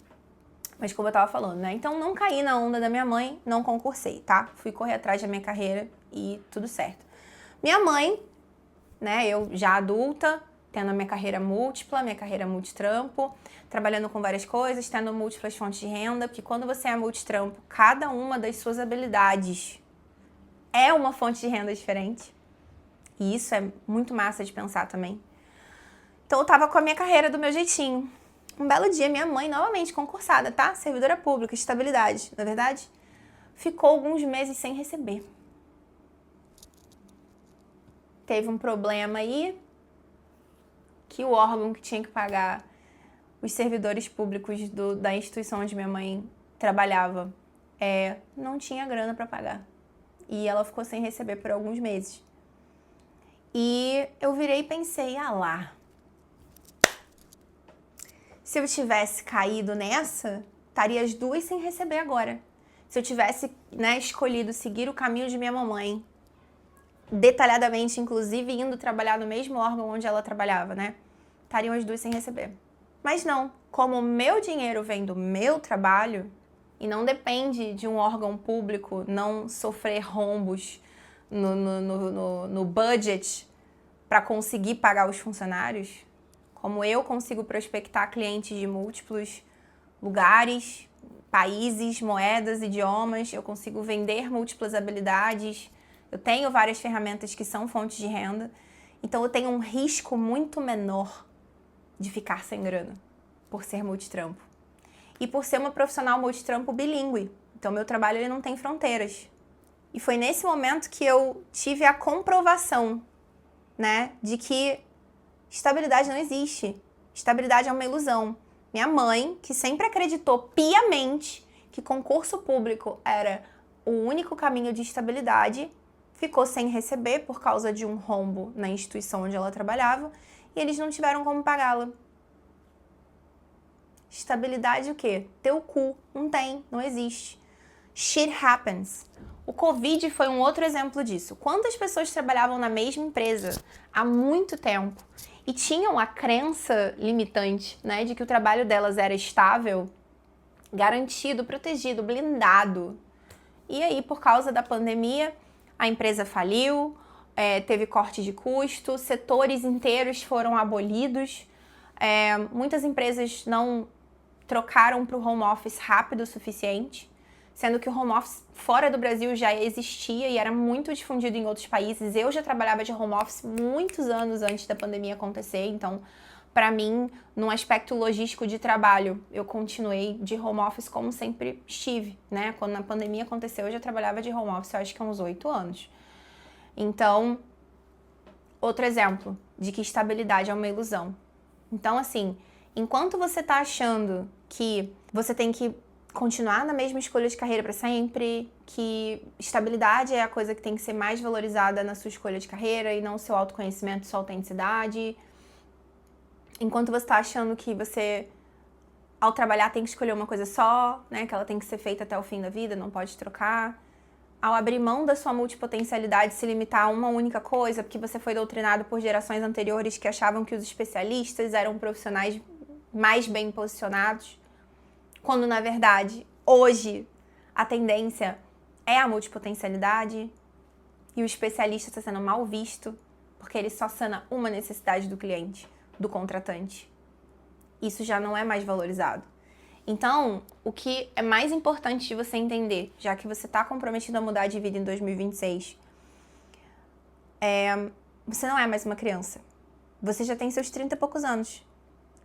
Speaker 1: Mas como eu tava falando, né? Então não caí na onda da minha mãe, não concursei, tá? Fui correr atrás da minha carreira e tudo certo. Minha mãe, né? Eu já adulta, tendo a minha carreira múltipla, minha carreira multitrampo, trabalhando com várias coisas, tendo múltiplas fontes de renda, porque quando você é multitrampo, cada uma das suas habilidades é uma fonte de renda diferente. E isso é muito massa de pensar também. Então eu tava com a minha carreira do meu jeitinho. Um belo dia, minha mãe, novamente concursada, tá? Servidora pública, estabilidade, não é verdade? Ficou alguns meses sem receber. Teve um problema aí, que o órgão que tinha que pagar os servidores públicos da instituição onde minha mãe trabalhava não tinha grana para pagar. E ela ficou sem receber por alguns meses. E eu virei e pensei, lá, se eu tivesse caído nessa, estaria as duas sem receber agora. Se eu tivesse, né, escolhido seguir o caminho de minha mamãe, detalhadamente, inclusive indo trabalhar no mesmo órgão onde ela trabalhava, né, estariam as duas sem receber. Mas não, como o meu dinheiro vem do meu trabalho e não depende de um órgão público não sofrer rombos no budget para conseguir pagar os funcionários, como eu consigo prospectar clientes de múltiplos lugares, países, moedas, idiomas, eu consigo vender múltiplas habilidades, eu tenho várias ferramentas que são fontes de renda, então eu tenho um risco muito menor de ficar sem grana, por ser multitrampo. E por ser uma profissional multitrampo bilíngue, então meu trabalho ele não tem fronteiras. E foi nesse momento que eu tive a comprovação, né, de que estabilidade não existe. Estabilidade é uma ilusão. Minha mãe, que sempre acreditou piamente que concurso público era o único caminho de estabilidade, ficou sem receber por causa de um rombo na instituição onde ela trabalhava e eles não tiveram como pagá-la. Estabilidade o quê? Teu cu. Não tem, não existe. Shit happens. O Covid foi um outro exemplo disso. Quantas pessoas trabalhavam na mesma empresa há muito tempo e tinham a crença limitante, né, de que o trabalho delas era estável, garantido, protegido, blindado. E aí, por causa da pandemia, a empresa faliu, teve corte de custo, setores inteiros foram abolidos, muitas empresas não trocaram para o home office rápido o suficiente, sendo que o home office fora do Brasil já existia e era muito difundido em outros países. Eu já trabalhava de home office muitos anos antes da pandemia acontecer, então, para mim, num aspecto logístico de trabalho, eu continuei de home office como sempre estive, né? Quando a pandemia aconteceu, eu já trabalhava de home office, eu acho que há uns 8 anos. Então, outro exemplo de que estabilidade é uma ilusão. Então, assim, enquanto você tá achando que você tem que continuar na mesma escolha de carreira para sempre, que estabilidade é a coisa que tem que ser mais valorizada na sua escolha de carreira e não o seu autoconhecimento, sua autenticidade. Enquanto você está achando que você, ao trabalhar, tem que escolher uma coisa só, né, que ela tem que ser feita até o fim da vida, não pode trocar. Ao abrir mão da sua multipotencialidade, se limitar a uma única coisa, porque você foi doutrinado por gerações anteriores que achavam que os especialistas eram profissionais mais bem posicionados, quando, na verdade, hoje, a tendência é a multipotencialidade e o especialista está sendo mal visto porque ele só sana uma necessidade do cliente, do contratante. Isso já não é mais valorizado. Então, o que é mais importante de você entender, já que você está comprometido a mudar de vida em 2026, você não é mais uma criança. Você já tem seus 30 e poucos anos.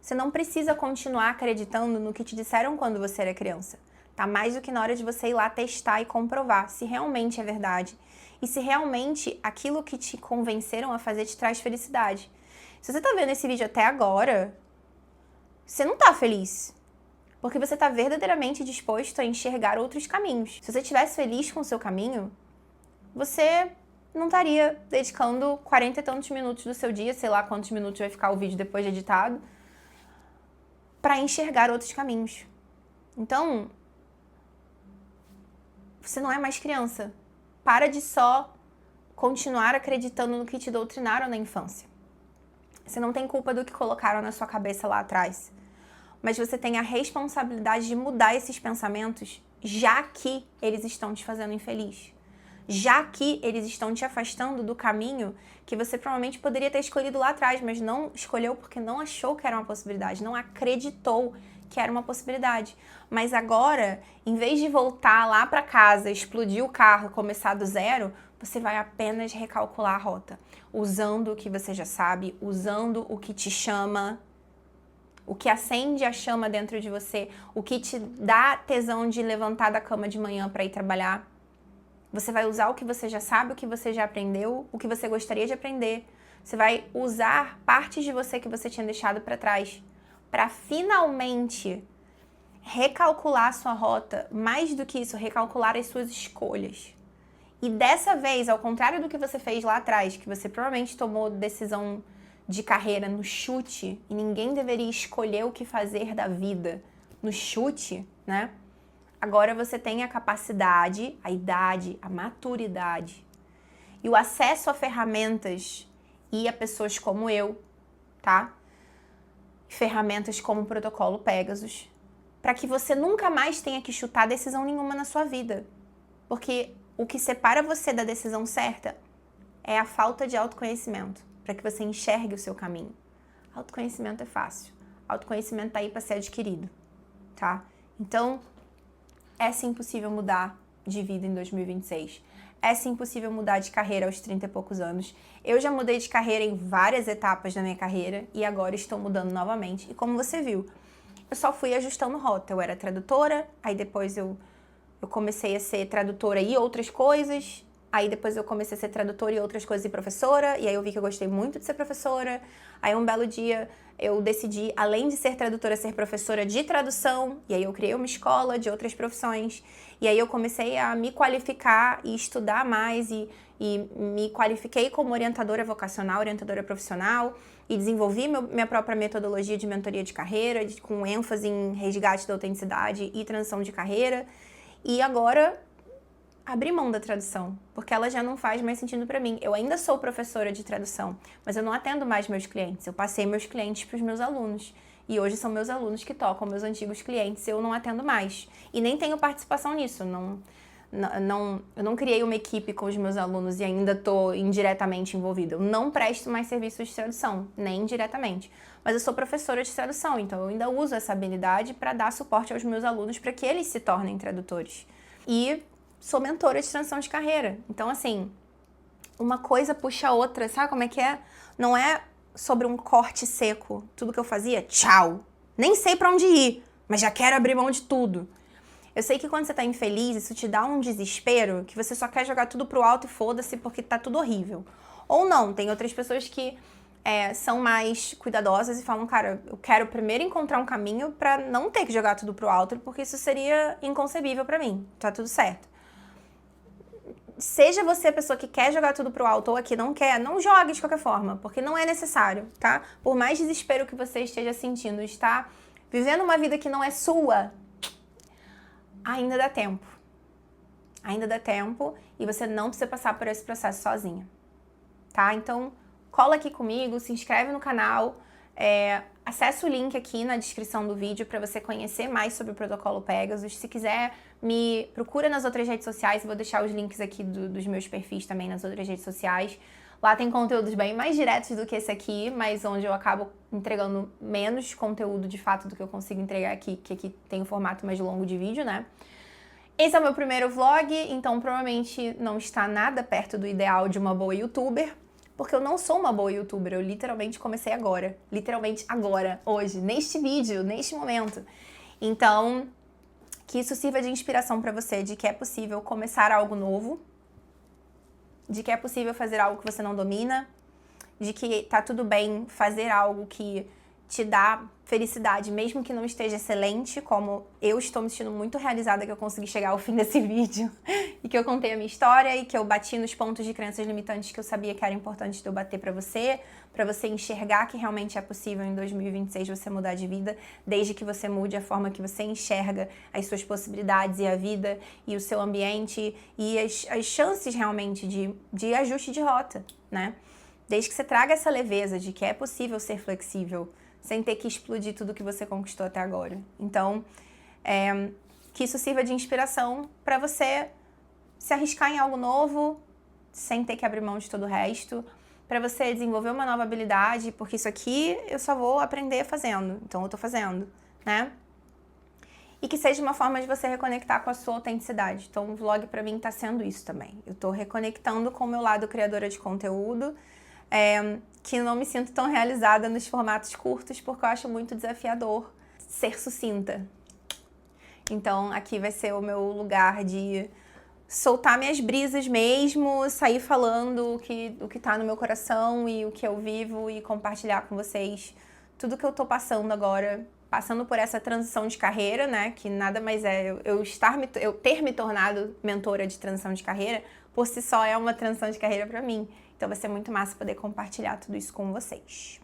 Speaker 1: Você não precisa continuar acreditando no que te disseram quando você era criança. Tá mais do que na hora de você ir lá testar e comprovar se realmente é verdade. E se realmente aquilo que te convenceram a fazer te traz felicidade. Se você tá vendo esse vídeo até agora, você não tá feliz. Porque você tá verdadeiramente disposto a enxergar outros caminhos. Se você estivesse feliz com o seu caminho, você não estaria dedicando 40 e tantos minutos do seu dia, sei lá quantos minutos vai ficar o vídeo depois de editado, para enxergar outros caminhos. Então, você não é mais criança. Para de só continuar acreditando no que te doutrinaram na infância. Você não tem culpa do que colocaram na sua cabeça lá atrás. Mas você tem a responsabilidade de mudar esses pensamentos, já que eles estão te fazendo infeliz. Já que eles estão te afastando do caminho que você provavelmente poderia ter escolhido lá atrás, mas não escolheu porque não achou que era uma possibilidade, não acreditou que era uma possibilidade. Mas agora, em vez de voltar lá para casa, explodir o carro e começar do zero, você vai apenas recalcular a rota, usando o que você já sabe, usando o que te chama, o que acende a chama dentro de você, o que te dá tesão de levantar da cama de manhã para ir trabalhar. Você vai usar o que você já sabe, o que você já aprendeu, o que você gostaria de aprender. Você vai usar partes de você que você tinha deixado para trás para finalmente recalcular a sua rota, mais do que isso, recalcular as suas escolhas. E dessa vez, ao contrário do que você fez lá atrás, que você provavelmente tomou decisão de carreira no chute, e ninguém deveria escolher o que fazer da vida no chute, né? Agora você tem a capacidade, a idade, a maturidade e o acesso a ferramentas e a pessoas como eu, tá? Ferramentas como o protocolo Pegasus, para que você nunca mais tenha que chutar decisão nenhuma na sua vida. Porque o que separa você da decisão certa é a falta de autoconhecimento, para que você enxergue o seu caminho. Autoconhecimento é fácil. Autoconhecimento tá aí para ser adquirido, tá? Então, é sim possível mudar de vida em 2026. É sim possível mudar de carreira aos 30 e poucos anos. Eu já mudei de carreira em várias etapas da minha carreira e agora estou mudando novamente. E como você viu, eu só fui ajustando rota. Eu era tradutora, aí depois eu comecei a ser tradutora e outras coisas. Aí depois eu comecei a ser tradutora e outras coisas e professora, e aí eu vi que eu gostei muito de ser professora. Aí um belo dia eu decidi, além de ser tradutora, ser professora de tradução, e aí eu criei uma escola de outras profissões. E aí eu comecei a me qualificar e estudar mais e me qualifiquei como orientadora vocacional, orientadora profissional, e desenvolvi minha própria metodologia de mentoria de carreira, com ênfase em resgate da autenticidade e transição de carreira. E agora abri mão da tradução, porque ela já não faz mais sentido para mim. Eu ainda sou professora de tradução, mas eu não atendo mais meus clientes. Eu passei meus clientes para os meus alunos. E hoje são meus alunos que tocam meus antigos clientes. Eu não atendo mais. E nem tenho participação nisso. Eu não criei uma equipe com os meus alunos e ainda estou indiretamente envolvida. Eu não presto mais serviços de tradução, nem indiretamente. Mas eu sou professora de tradução, então eu ainda uso essa habilidade para dar suporte aos meus alunos para que eles se tornem tradutores. E sou mentora de transição de carreira. Então, assim, uma coisa puxa a outra, sabe como é que é? Não é sobre um corte seco. Tudo que eu fazia, tchau. Nem sei pra onde ir, mas já quero abrir mão de tudo. Eu sei que quando você tá infeliz, isso te dá um desespero, que você só quer jogar tudo pro alto e foda-se porque tá tudo horrível. Ou não, tem outras pessoas que são mais cuidadosas e falam, cara, eu quero primeiro encontrar um caminho pra não ter que jogar tudo pro alto, porque isso seria inconcebível pra mim. Tá tudo certo. Seja você a pessoa que quer jogar tudo pro alto ou a que não quer, não jogue de qualquer forma, porque não é necessário, tá? Por mais desespero que você esteja sentindo, está vivendo uma vida que não é sua, ainda dá tempo. Ainda dá tempo e você não precisa passar por esse processo sozinha, tá? Então, cola aqui comigo, se inscreve no canal, acessa o link aqui na descrição do vídeo para você conhecer mais sobre o protocolo Pegasus. Se quiser, me procura nas outras redes sociais, eu vou deixar os links aqui dos meus perfis também nas outras redes sociais. Lá tem conteúdos bem mais diretos do que esse aqui, mas onde eu acabo entregando menos conteúdo de fato do que eu consigo entregar aqui, que aqui tem um formato mais longo de vídeo, né? Esse é o meu primeiro vlog, então provavelmente não está nada perto do ideal de uma boa youtuber, porque eu não sou uma boa youtuber, eu literalmente comecei agora. Literalmente agora, hoje, neste vídeo, neste momento. Então, que isso sirva de inspiração pra você, de que é possível começar algo novo, de que é possível fazer algo que você não domina, de que tá tudo bem fazer algo que te dá felicidade, mesmo que não esteja excelente, como eu estou me sentindo muito realizada que eu consegui chegar ao fim desse vídeo e que eu contei a minha história e que eu bati nos pontos de crenças limitantes que eu sabia que era importante de eu bater pra você enxergar que realmente é possível em 2026 você mudar de vida, desde que você mude a forma que você enxerga as suas possibilidades e a vida e o seu ambiente e as chances realmente de ajuste de rota, né? Desde que você traga essa leveza de que é possível ser flexível, sem ter que explodir tudo que você conquistou até agora. Então, que isso sirva de inspiração para você se arriscar em algo novo, sem ter que abrir mão de todo o resto, para você desenvolver uma nova habilidade, porque isso aqui eu só vou aprender fazendo, então eu tô fazendo, né? E que seja uma forma de você reconectar com a sua autenticidade. Então o vlog pra mim tá sendo isso também. Eu tô reconectando com o meu lado criadora de conteúdo, que não me sinto tão realizada nos formatos curtos, porque eu acho muito desafiador ser sucinta. Então aqui vai ser o meu lugar de soltar minhas brisas mesmo, sair falando o que tá no meu coração e o que eu vivo e compartilhar com vocês tudo que eu tô passando agora, passando por essa transição de carreira, né, que nada mais é eu ter me tornado mentora de transição de carreira, por si só é uma transição de carreira pra mim. Então vai ser muito massa poder compartilhar tudo isso com vocês.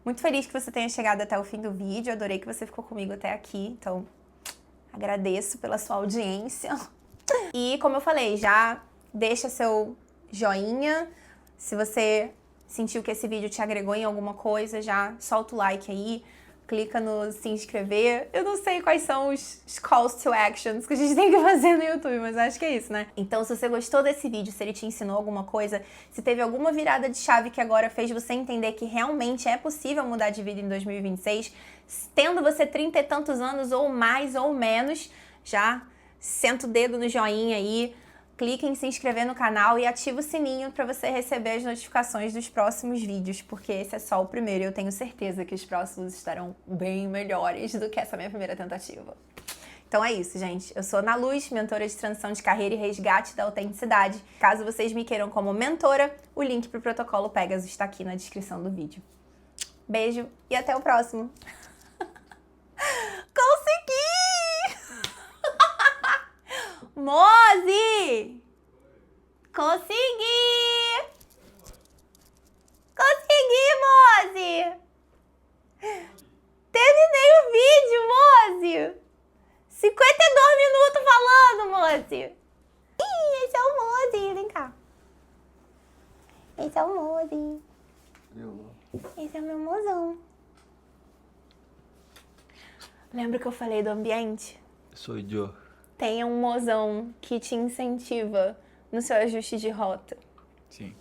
Speaker 1: Muito feliz que você tenha chegado até o fim do vídeo, adorei que você ficou comigo até aqui, então agradeço pela sua audiência. E como eu falei, já deixa seu joinha, se você sentiu que esse vídeo te agregou em alguma coisa, já solta o like aí, clica no se inscrever. Eu não sei quais são os calls to actions que a gente tem que fazer no YouTube, mas acho que é isso, né? Então, se você gostou desse vídeo, se ele te ensinou alguma coisa, se teve alguma virada de chave que agora fez você entender que realmente é possível mudar de vida em 2026, tendo você 30 e tantos anos ou mais ou menos, já senta o dedo no joinha aí, clica em se inscrever no canal e ativa o sininho para você receber as notificações dos próximos vídeos, porque esse é só o primeiro e eu tenho certeza que os próximos estarão bem melhores do que essa minha primeira tentativa. Então é isso, gente. Eu sou Ana Luz, mentora de transição de carreira e resgate da autenticidade. Caso vocês me queiram como mentora, o link pro protocolo Pegasus está aqui na descrição do vídeo. Beijo e até o próximo. Consegui! Mozi! Consegui! Consegui, Mozi! Terminei o vídeo, Mozi! 52 minutos falando, Mozi! Ih, esse é o Mozi, vem cá. Esse é o Mozi. Esse é o meu mozão. Lembra que eu falei do ambiente?
Speaker 2: Sou eu.
Speaker 1: Tenha um mozão que te incentiva no seu ajuste de rota.
Speaker 2: Sim.